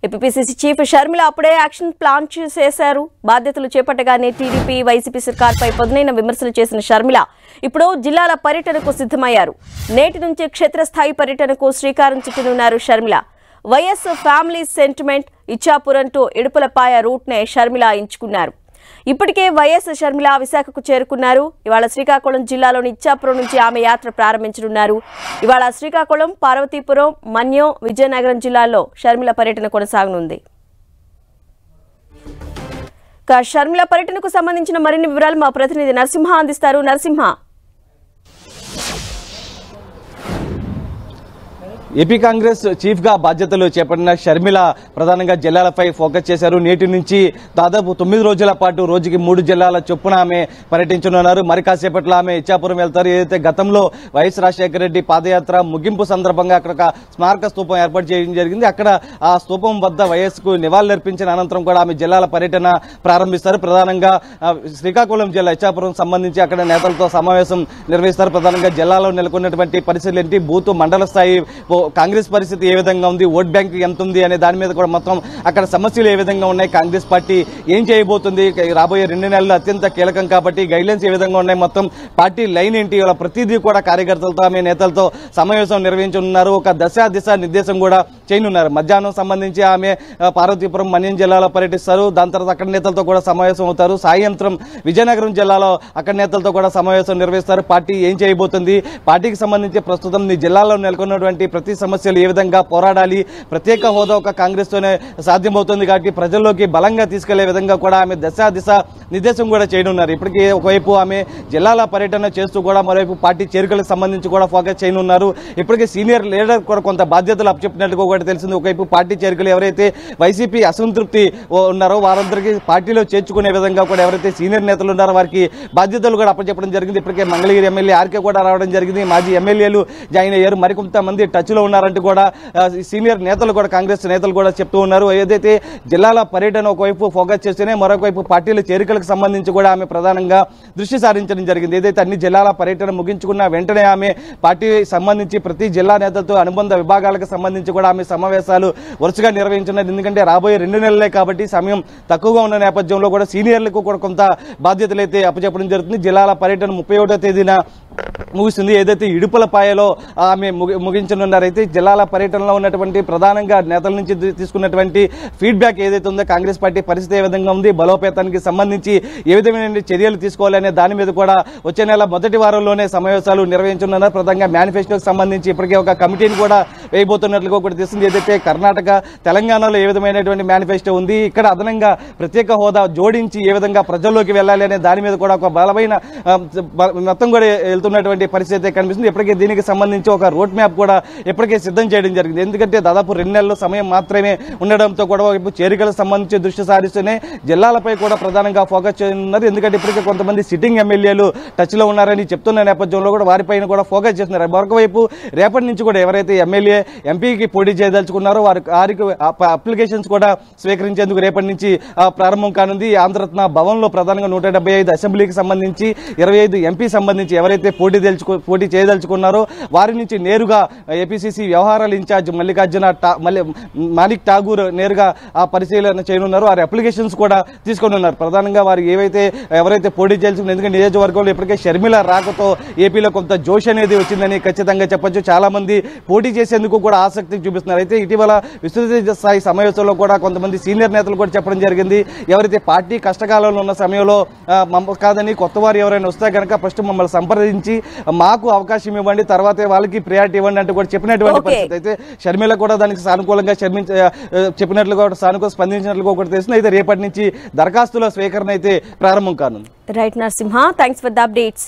APCC chief Sharmila అప్పుడే action plan చేశారు. బాధ్యతలు చేపట్టగానే టీడీపీ వైసీపీ సర్కార్పై పదునైన విమర్శలు చేసిన షర్మిల ఇప్పుడు జిల్లాల పర్యటనకు సిద్ధమయ్యారు. నేటి నుంచి క్షేత్రస్థాయి పర్యటనకు శ్రీకారం చుట్టనున్నారు Sharmila. YS family sentiment Ichchapuram to Idupulapaya route నే షర్మిల ఎంచుకున్నారు. ఇప్పటికే వైఎస్ షర్మిల విశాఖకు చేరుకున్నారు. ఇవాళ శ్రీకాకుళం జిల్లాలోని ఇచ్చాపురం నుంచి ఆమె యాత్ర ప్రారంభించనున్నారు. ఇవాళ శ్రీకాకుళం, పార్వతీపురం, మన్యం, విజయనగరం జిల్లాల్లో షర్మిల పర్యటన కొనసాగనుంది. షర్మిల పర్యటనకు సంబంధించిన మరిన్ని వివరాలు మా ప్రతినిధి నరసింహ అందిస్తారు. నరసింహ, ఏపీ కాంగ్రెస్ చీఫ్ గా బాధ్యతలు చేపట్టిన షర్మిల ప్రధానంగా జిల్లాలపై ఫోకస్ చేశారు. నేటి నుంచి దాదాపు 9 రోజుల పాటు రోజుకి 3 జిల్లాల చొప్పున ఆమె పర్యటించనున్నారు. మరి కాసేపట్లో ఆమె ఇచ్చాపురం వెళ్తారు. ఏదైతే గతంలో వైఎస్ రాజశేఖర రెడ్డి పాదయాత్ర ముగింపు సందర్భంగా అక్కడ ఒక స్మారక స్తూపం ఏర్పాటు చేయడం జరిగింది. అక్కడ ఆ స్తూపం వద్ద వైఎస్ కు నివాళులర్పించిన అనంతరం కూడా ఆమె జిల్లాల పర్యటన ప్రారంభిస్తారు. ప్రధానంగా శ్రీకాకుళం జిల్లా ఇచ్చాపురం సంబంధించి అక్కడ నేతలతో సమావేశం నిర్వహిస్తారు. ప్రధానంగా జిల్లాలో నెలకొన్నటువంటి పరిస్థితులు ఏంటి, బూత్ మండల స్థాయి కాంగ్రెస్ పరిస్థితి ఏ విధంగా ఉంది, ఓట్ బ్యాంక్ ఎంత ఉంది అనే దాని మీద కూడా మొత్తం అక్కడ సమస్యలు ఏ విధంగా ఉన్నాయి, కాంగ్రెస్ పార్టీ ఏం చేయబోతుంది, రాబోయే 2 నెలలు అత్యంత కీలకం కాబట్టి గైడ్లైన్స్ ఏ విధంగా ఉన్నాయి, మొత్తం పార్టీ లైన్ ఏంటి, ఇలా ప్రతిదీ కూడా కార్యకర్తలతో ఆమె నేతలతో సమావేశం నిర్వహించనున్నారు. ఒక దిశ నిర్దేశం కూడా చేయనున్నారు. మధ్యాహ్నం సంబంధించి ఆమె పార్వతీపురం, మన్యం జిల్లాలో పర్యటిస్తారు. దాని తర్వాత అక్కడ నేతలతో కూడా సమావేశం అవుతారు. సాయంత్రం విజయనగరం జిల్లాలో అక్కడ నేతలతో కూడా సమావేశం నిర్వహిస్తారు. పార్టీ ఏం చేయబోతుంది, పార్టీకి సంబంధించి ప్రస్తుతం ఈ జిల్లాలో నెలకొన్నటువంటి ప్రతి సమస్యలు ఏ విధంగా పోరాడాలి, ప్రత్యేక హోదా ఒక కాంగ్రెస్ తోనే సాధ్యమవుతుంది కాబట్టి ప్రజల్లోకి బలంగా తీసుకెళ్లే విధంగా కూడా ఆమె దిశ నిర్దేశం కూడా చేయనున్నారు. ఇప్పటికీ ఒకవైపు ఆమె జిల్లాల పర్యటన చేస్తూ కూడా మరోవైపు పార్టీ చేరికలకు సంబంధించి కూడా ఫోకస్ చేయనున్నారు. ఇప్పటికే సీనియర్ లీడర్ కూడా కొంత బాధ్యతలు అప్పచెప్పినట్టుగా కూడా తెలిసింది. ఒకవైపు పార్టీ చేరికలు ఎవరైతే వైసీపీ అసంతృప్తి ఉన్నారో వారందరికీ పార్టీలో చేర్చుకునే విధంగా కూడా ఎవరైతే సీనియర్ నేతలు ఉన్నారో వారికి బాధ్యతలు కూడా అప్పచెప్పడం జరిగింది. ఇప్పటికే మంగళగిరి ఎమ్మెల్యే ఆర్కే కూడా రావడం జరిగింది. మాజీ ఎమ్మెల్యేలు జాయిన్ అయ్యారు. మరికొంతమంది టచ్ లో ఉన్నారంటూ కూడా సీనియర్ నేతలు కూడా కాంగ్రెస్ నేతలు కూడా చెప్తూ ఉన్నారు. ఏదైతే జిల్లాల పర్యటన ఒకవైపు ఫోకస్ చేస్తేనే మరొకవైపు పార్టీల చేరికలకు సంబంధించి కూడా ఆమె ప్రధానంగా దృష్టి సారించడం జరిగింది. ఏదైతే అన్ని జిల్లాల పర్యటన ముగించుకున్న వెంటనే ఆమె పార్టీ సంబంధించి ప్రతి జిల్లా నేతలతో అనుబంధ విభాగాలకు సంబంధించి కూడా ఆమె సమావేశాలు వరుసగా నిర్వహించున్నారు. ఎందుకంటే రాబోయే 2 నెలలే కాబట్టి సమయం తక్కువగా ఉన్న నేపథ్యంలో కూడా సీనియర్లకు కూడా కొంత బాధ్యతలు అయితే అప్పచెప్పడం జరుగుతుంది. జిల్లాల పర్యటన 31వ తేదీన ముగిస్తుంది. ఏదైతే ఇడుపులపాయలో ఆమె ముగించనున్నారైతే జిల్లాల పర్యటనలో ఉన్నటువంటి ప్రధానంగా నేతల నుంచి తీసుకున్నటువంటి ఫీడ్బ్యాక్ ఏదైతే ఉందో కాంగ్రెస్ పార్టీ పరిస్థితి ఏ విధంగా ఉంది, బలోపేతానికి సంబంధించి ఏ విధమైన చర్యలు తీసుకోవాలనే దాని మీద కూడా వచ్చే నెల మొదటి వారంలోనే సమావేశాలు నిర్వహించనున్నారు. ప్రధానంగా మేనిఫెస్టోకి సంబంధించి ఇప్పటికే ఒక కమిటీని కూడా వేయబోతున్నట్లుగా కూడా తెలిసింది. ఏదైతే కర్ణాటక, తెలంగాణలో ఏ విధమైనటువంటి మేనిఫెస్టో ఉంది, ఇక్కడ అదనంగా ప్రత్యేక హోదా జోడించి ఏ విధంగా ప్రజల్లోకి వెళ్లాలి అనే దాని మీద కూడా ఒక బలమైన మొత్తం కూడా వెళ్తున్నటువంటి పరిస్థితి కనిపిస్తుంది. ఇప్పటికే దీనికి సంబంధించి ఒక రోడ్ మ్యాప్ కూడా ఇప్పటికే సిద్ధం చేయడం జరిగింది. ఎందుకంటే దాదాపు 2 నెలల సమయం మాత్రమే ఉండడంతో కూడా చేరికలకు సంబంధించి దృష్టి సారిస్తూనే జిల్లాలపై కూడా ప్రధానంగా ఫోకస్ చేయనున్నారు. ఎందుకంటే ఇప్పటికే కొంతమంది సిట్టింగ్ ఎమ్మెల్యేలు టచ్ లో ఉన్నారని చెప్తున్న నేపథ్యంలో కూడా వారిపైన కూడా ఫోకస్ చేస్తున్నారు. మరొకవైపు రేపటి నుంచి కూడా ఎవరైతే ఎమ్మెల్యే, ఎంపీకి పోటీ చేయదలుచుకున్నారో వారికి అప్లికేషన్స్ కూడా స్వీకరించేందుకు రేపటి నుంచి ప్రారంభం కానుంది. ఆంధ్రరత్న భవన్ లో ప్రధానంగా 175 అసెంబ్లీకి సంబంధించి 25 ఎంపీ సంబంధించి ఎవరైతే పోటీ చేయదలుచుకున్నారో వారి నుంచి నేరుగా ఏపీసీసీ వ్యవహారాల ఇన్ఛార్జ్ మాణిక్ ఠాగూర్ నేరుగా ఆ పరిశీలన చేయనున్నారు. వారి అప్లికేషన్స్ కూడా తీసుకోనున్నారు. ప్రధానంగా వారు ఎవరైతే పోటీ చేయాల్సిన, ఎందుకంటే నియోజకవర్గంలో ఇప్పటికే షర్మిల రాకతో ఏపీలో కొంత జోష్ అనేది వచ్చిందని ఖచ్చితంగా చెప్పొచ్చు. చాలా మంది పోటీ చేసేందుకు కూడా ఆసక్తి చూపిస్తున్నారు. అయితే ఇటీవల విస్తృత స్థాయి సమావేశంలో కూడా కొంతమంది సీనియర్ నేతలు కూడా చెప్పడం జరిగింది, ఎవరైతే పార్టీ కష్టకాలంలో ఉన్న సమయంలో కాదని కొత్త వారు ఎవరైనా వస్తే కనుక ఫస్ట్ మమ్మల్ని సంప్రదించి మాకు అవకాశం ఇవ్వండి, తర్వాతే వాళ్ళకి ప్రియారిటీ ఇవ్వండి అంటూ కూడా చెప్పినటువంటి పరిస్థితి. అయితే షర్మిల కూడా దానికి సానుకూలంగా చెప్పినట్లుగా సానుకూల స్పందించినట్లుగా కూడా తెలిసింది. అయితే రేపటి నుంచి దరఖాస్తుల స్వీకరణ అయితే ప్రారంభం కానుంది. Right Narasimha, thanks for the updates.